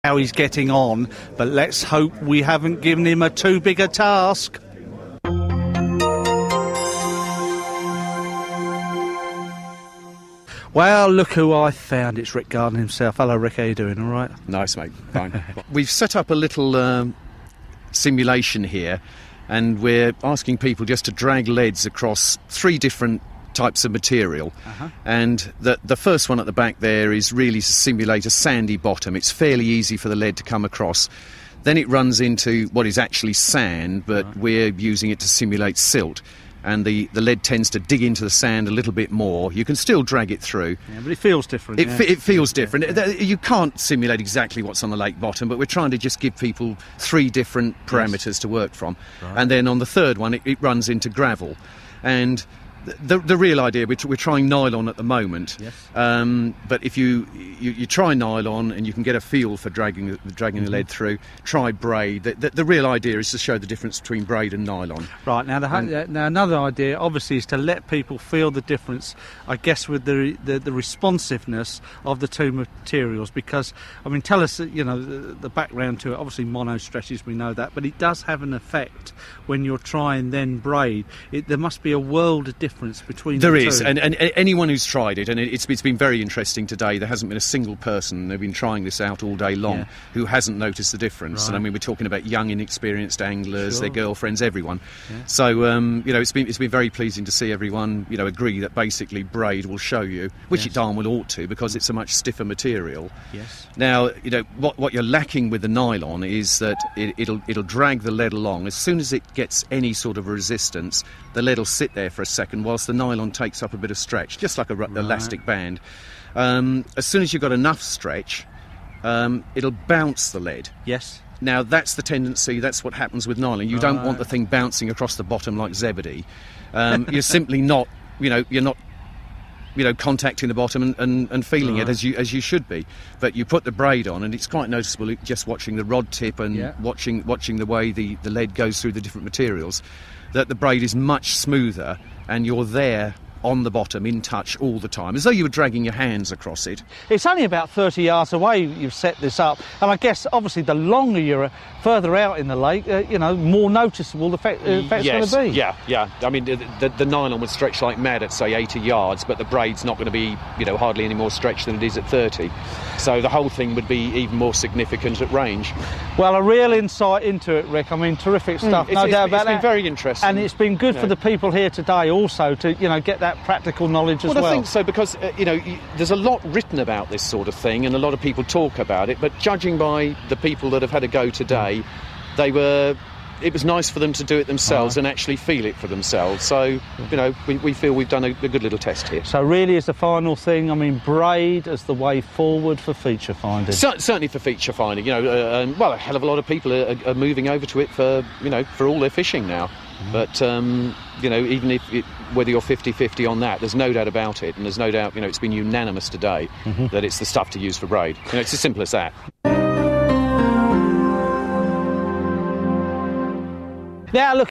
how he's getting on, but let's hope we haven't given him a too big a task. Well, look who I found. It's Rick Gardner himself. Hello, Rick. How you doing? All right? Nice, mate. Fine. We've set up a little simulation here, and we're asking people just to drag leads across 3 different types of material. And the first one at the back there is really to simulate a sandy bottom. It's fairly easy for the lead to come across. Then it runs into what is actually sand, but we're using it to simulate silt. And the lead tends to dig into the sand a little bit more. You can still drag it through. Yeah, but it feels different. It feels different. Yeah. You can't simulate exactly what's on the lake bottom, but we're trying to just give people 3 different parameters to work from. Right. And then on the third one, it runs into gravel. And the real idea, we're trying nylon at the moment. Yes. But if you try nylon and you can get a feel for dragging the lead through, try braid. The real idea is to show the difference between braid and nylon. Right, now now another idea obviously is to let people feel the difference, I guess, with the responsiveness of the 2 materials, because, I mean, tell us, the background to it. Obviously mono stretches, we know that, but it does have an effect when you're trying then braid. There must be a world of difference between the 2. There is, and anyone who's tried it, and it's been very interesting today, there hasn't been a single person, they've been trying this out all day long, who hasn't noticed the difference. Right. And I mean, we're talking about young, inexperienced anglers, their girlfriends, everyone. Yeah. So, it's been very pleasing to see everyone, agree that basically braid will show you, which it darn well ought to, because it's a much stiffer material. Yes. Now, what you're lacking with the nylon is that it'll drag the lead along. As soon as it gets any sort of resistance, the lead will sit there for a second whilst the nylon takes up a bit of stretch, just like a elastic band. As soon as you've got enough stretch, it'll bounce the lead. Yes. Now, that's the tendency, that's what happens with nylon. You don't want the thing bouncing across the bottom like Zebedee. You're simply not, you're not, contacting the bottom and feeling it as you should be. But you put the braid on, and it's quite noticeable just watching the rod tip and watching the way the lead goes through the different materials, that the braid is much smoother, and you're there on the bottom, in touch all the time, as though you were dragging your hands across it. It's only about 30 yards away you've set this up, and I guess obviously the longer you're further out in the lake, more noticeable the effect's going to be. Yeah. I mean, the nylon would stretch like mad at, say, 80 yards, but the braid's not going to be, hardly any more stretch than it is at 30. So the whole thing would be even more significant at range. Well, a real insight into it, Rick. I mean, terrific stuff, no doubt about that. It's been very interesting. And it's been good for the people here today also to, get that practical knowledge as well. Well, I think so, because, there's a lot written about this sort of thing, and a lot of people talk about it, but judging by the people that have had a go today, it was nice for them to do it themselves and actually feel it for themselves. So, we feel we've done a good little test here. So really, as the final thing, I mean, braid as the way forward for feature finding. Certainly for feature finding. A hell of a lot of people are moving over to it for all their fishing now. But, even if whether you're 50-50 on that, there's no doubt about it, and there's no doubt, it's been unanimous today that it's the stuff to use for braid. It's as simple as that. Now, look,